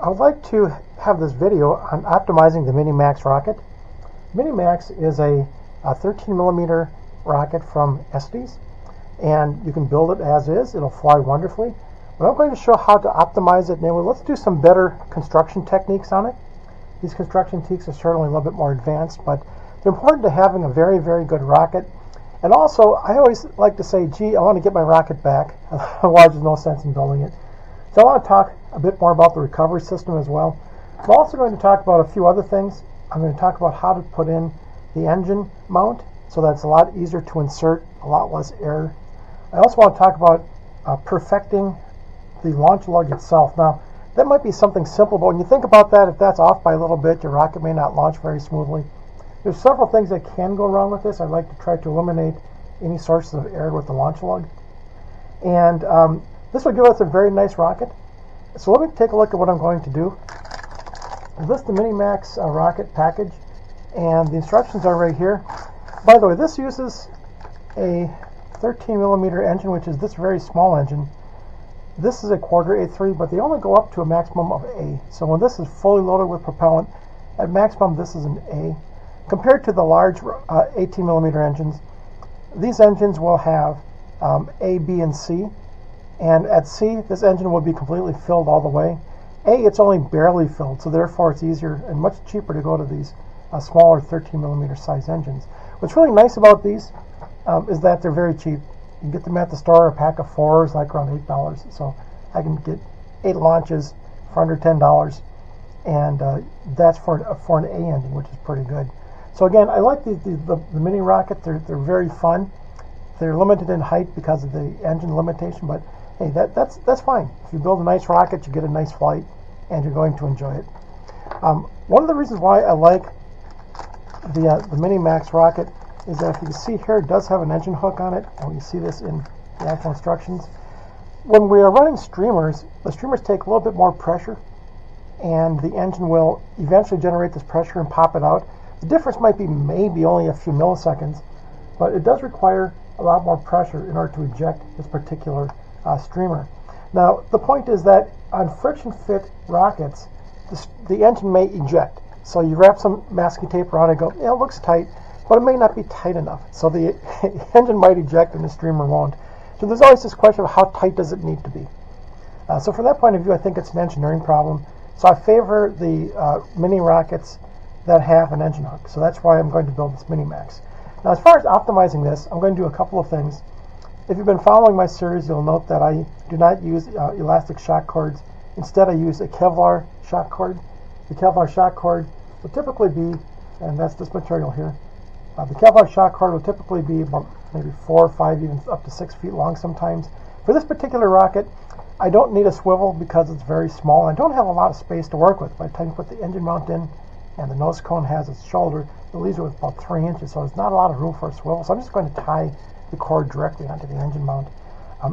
I would like to have this video on optimizing the Minimax rocket. Minimax is a 13 millimeter rocket from Estes, and you can build it as is. It'll fly wonderfully. But I'm going to show how to optimize it. Now let's do some better construction techniques on it. These construction techniques are certainly a little bit more advanced, but they're important to having a very, very good rocket. And also, I always like to say, gee, I want to get my rocket back. Otherwise, there's no sense in building it. So I want to talk a bit more about the recovery system as well. I'm also going to talk about a few other things. I'm going to talk about how to put in the engine mount so that it's a lot easier to insert, a lot less error. I also want to talk about perfecting the launch lug itself. Now, that might be something simple, but when you think about that, if that's off by a little bit, your rocket may not launch very smoothly. There's several things that can go wrong with this. I'd like to try to eliminate any sources of error with the launch lug. And this will give us a very nice rocket. So let me take a look at what I'm going to do. This is the Minimax rocket package, and the instructions are right here. By the way, this uses a 13 millimeter engine, which is this very small engine. This is a quarter A3, but they only go up to a maximum of A. So when this is fully loaded with propellant, at maximum this is an A. Compared to the large 18 millimeter engines, these engines will have A, B, and C. And at C, this engine will be completely filled all the way. A, it's only barely filled, so therefore it's easier and much cheaper to go to these smaller 13 millimeter size engines. What's really nice about these is that they're very cheap. You can get them at the store. A pack of 4 is like around $8. So I can get 8 launches for under $10, and that's for an A engine, which is pretty good. So again, I like the mini rocket. They're very fun. They're limited in height because of the engine limitation, but hey, that's fine. If you build a nice rocket, you get a nice flight, and you're going to enjoy it. One of the reasons why I like the Minimax rocket is that if you can see here, it does have an engine hook on it, and you see this in the actual instructions. When we are running streamers, the streamers take a little bit more pressure, and the engine will eventually generate this pressure and pop it out. The difference might be maybe only a few milliseconds, but it does require a lot more pressure in order to eject this particular streamer. Now, the point is that on friction fit rockets, the engine may eject. So you wrap some masking tape around it and go, yeah, it looks tight, but it may not be tight enough. So the engine might eject and the streamer won't. So there's always this question of how tight does it need to be. So from that point of view, I think it's an engineering problem. So I favor the mini rockets that have an engine hook. So that's why I'm going to build this Minimax. Now, as far as optimizing this, I'm going to do a couple of things. If you've been following my series, you'll note that I do not use elastic shock cords. Instead, I use a Kevlar shock cord. The Kevlar shock cord will typically be, and that's this material here, the Kevlar shock cord will typically be about maybe 4 or 5, even up to 6 feet long sometimes. For this particular rocket, I don't need a swivel because it's very small. I don't have a lot of space to work with. By the time you put the engine mount in and the nose cone has its shoulder, it leaves it with about 3 inches, so there's not a lot of room for a swivel. So I'm just going to tie the cord directly onto the engine mount.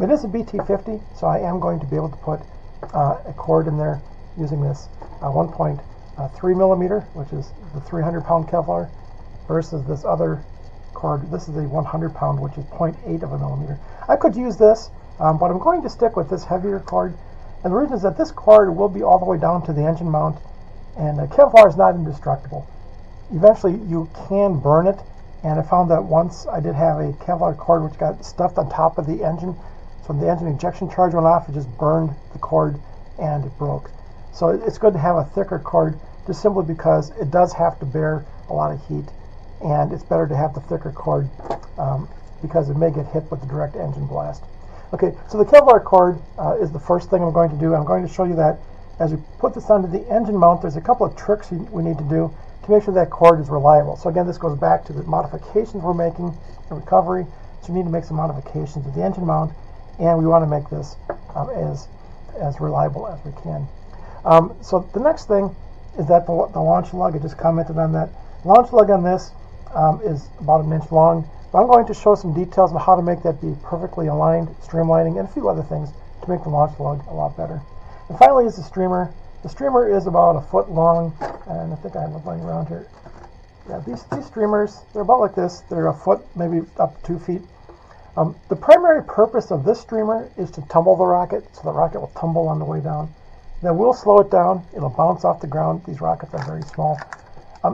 It is a BT50, so I am going to be able to put a cord in there using this 1.3 millimeter, which is the 300-pound Kevlar, versus this other cord. This is a 100-pound, which is 0.8 of a millimeter. I could use this, but I'm going to stick with this heavier cord. And the reason is that this cord will be all the way down to the engine mount, and Kevlar is not indestructible. Eventually, you can burn it, and I found that once I did have a Kevlar cord which got stuffed on top of the engine. So when the engine ejection charge went off, it just burned the cord and it broke. So it's good to have a thicker cord just simply because it does have to bear a lot of heat, and it's better to have the thicker cord because it may get hit with the direct engine blast. Okay, so the Kevlar cord is the first thing I'm going to do. I'm going to show you that as we put this onto the engine mount, there's a couple of tricks we need to do to make sure that cord is reliable. So again, this goes back to the modifications we're making in recovery. So we need to make some modifications to the engine mount, and we want to make this as reliable as we can. So the next thing is that the launch lug, I just commented on that. The launch lug on this is about 1 inch long. But I'm going to show some details on how to make that be perfectly aligned, streamlining, and a few other things to make the launch lug a lot better. And finally is the streamer. The streamer is about 1 foot long, and I think I have it laying around here. Yeah, these streamers, they're about like this. They're 1 foot, maybe up to 2 feet. The primary purpose of this streamer is to tumble the rocket, so the rocket will tumble on the way down. Then we'll slow it down. It'll bounce off the ground. These rockets are very small.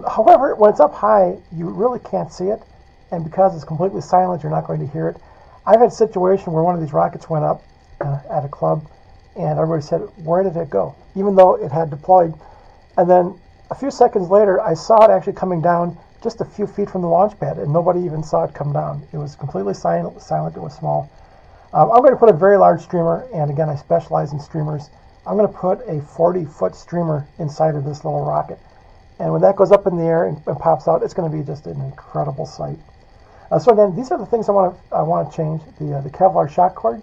However, when it's up high, you really can't see it. And because it's completely silent, you're not going to hear it. I've had a situation where one of these rockets went up at a club, and everybody said, where did it go? Even though it had deployed. And then a few seconds later, I saw it actually coming down just a few feet from the launch pad, and nobody even saw it come down. It was completely silent. It was small. I'm going to put a very large streamer, and again, I specialize in streamers. I'm going to put a 40-foot streamer inside of this little rocket. And when that goes up in the air and pops out, it's going to be just an incredible sight. So again, these are the things I want to change. The Kevlar shock cord,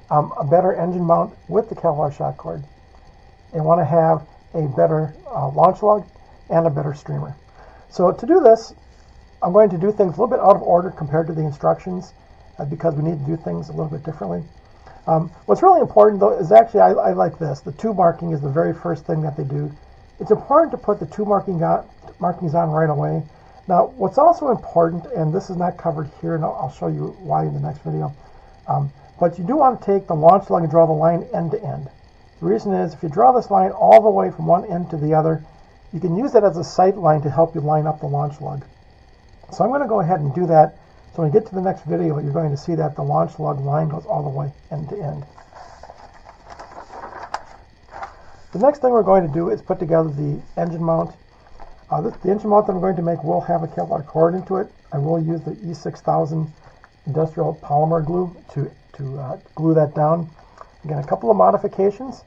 a better engine mount with the Kevlar shock cord. I want to have a better launch lug and a better streamer. So to do this, I'm going to do things a little bit out of order compared to the instructions because we need to do things a little bit differently. What's really important, though, is actually I like this. The tube marking is the very first thing that they do. It's important to put the tube markings on right away. Now, what's also important, and this is not covered here, and I'll show you why in the next video, but you do want to take the launch lug and draw the line end to end. The reason is, if you draw this line all the way from one end to the other, you can use that as a sight line to help you line up the launch lug. So I'm going to go ahead and do that. So when we get to the next video, you're going to see that the launch lug line goes all the way end to end. The next thing we're going to do is put together the engine mount. The engine mount that I'm going to make will have a Kevlar cord into it. I will use the E6000 industrial polymer glue to glue that down. Again, a couple of modifications,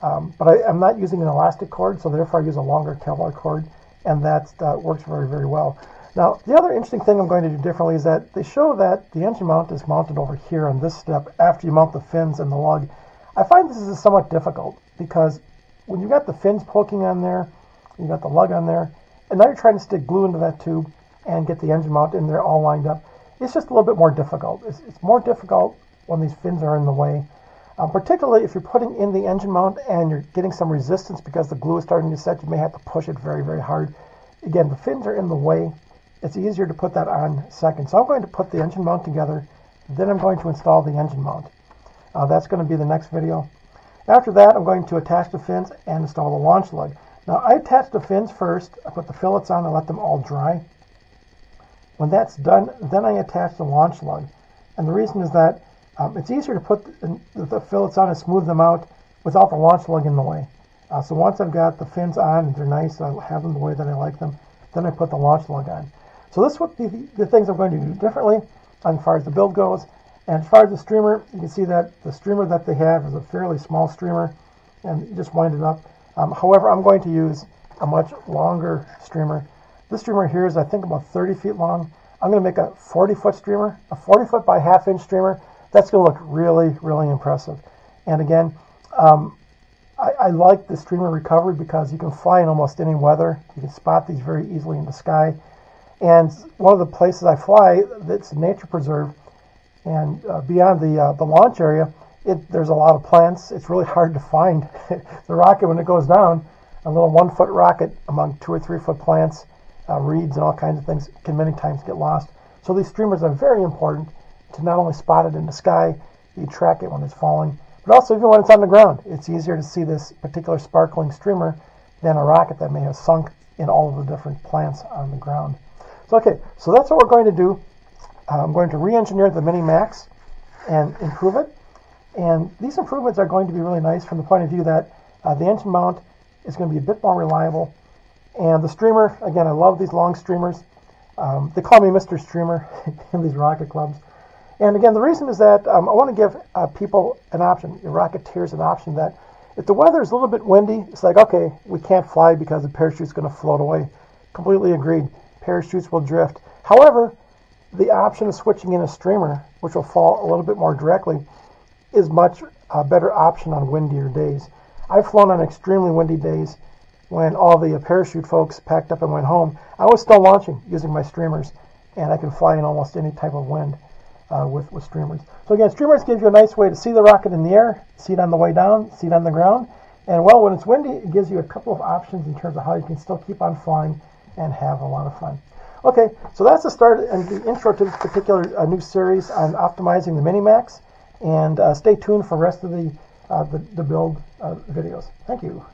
but I'm not using an elastic cord, so therefore I use a longer Kevlar cord, and that works very, very well. Now, the other interesting thing I'm going to do differently is that they show that the engine mount is mounted over here on this step after you mount the fins and the lug. I find this is somewhat difficult because when you've got the fins poking on there, you've got the lug on there, and now you're trying to stick glue into that tube and get the engine mount in there all lined up. It's just a little bit more difficult. It's more difficult when these fins are in the way, particularly if you're putting in the engine mount and you're getting some resistance because the glue is starting to set. You may have to push it very, very hard. Again, the fins are in the way. It's easier to put that on second. So I'm going to put the engine mount together, then I'm going to install the engine mount. That's going to be the next video. After that, I'm going to attach the fins and install the launch lug. Now, I attach the fins first. I put the fillets on and let them all dry. When that's done, then I attach the launch lug. And the reason is that it's easier to put the fillets on and smooth them out without the launch lug in the way. So once I've got the fins on and they're nice, I have them the way that I like them, then I put the launch lug on. So this would be the things I'm going to do differently as far as the build goes. And as far as the streamer, you can see that the streamer that they have is a fairly small streamer, and you just wind it up. However, I'm going to use a much longer streamer. This streamer here is, I think, about 30 feet long. I'm going to make a 40-foot streamer, a 40-foot by half-inch streamer. That's going to look really, really impressive. And again, I like the streamer recovery because you can fly in almost any weather. You can spot these very easily in the sky. And one of the places I fly, that's a nature preserve, and beyond the launch area, there's a lot of plants. It's really hard to find the rocket when it goes down. A little 1-foot rocket among 2 or 3 foot plants, reeds and all kinds of things can many times get lost. So these streamers are very important to not only spot it in the sky, you track it when it's falling, but also even when it's on the ground. It's easier to see this particular sparkling streamer than a rocket that may have sunk in all of the different plants on the ground. So okay, so that's what we're going to do. I'm going to re-engineer the Mini-Max and improve it. And these improvements are going to be really nice from the point of view that the engine mount is going to be a bit more reliable. And the streamer, again, I love these long streamers. They call me Mr. Streamer in these rocket clubs. And again, the reason is that I want to give people an option, the rocketeers an option that if the weather is a little bit windy, it's like, okay, we can't fly because the parachute's going to float away. Completely agreed. Parachutes will drift. However, the option of switching in a streamer, which will fall a little bit more directly, is much a better option on windier days. I've flown on extremely windy days when all the parachute folks packed up and went home. I was still launching using my streamers, and I can fly in almost any type of wind with streamers. So again, streamers give you a nice way to see the rocket in the air, see it on the way down, see it on the ground, and well, when it's windy, it gives you a couple of options in terms of how you can still keep on flying and have a lot of fun. Okay, so that's the start and the intro to this particular new series on optimizing the Mini-Max. And stay tuned for the rest of the the build videos. Thank you.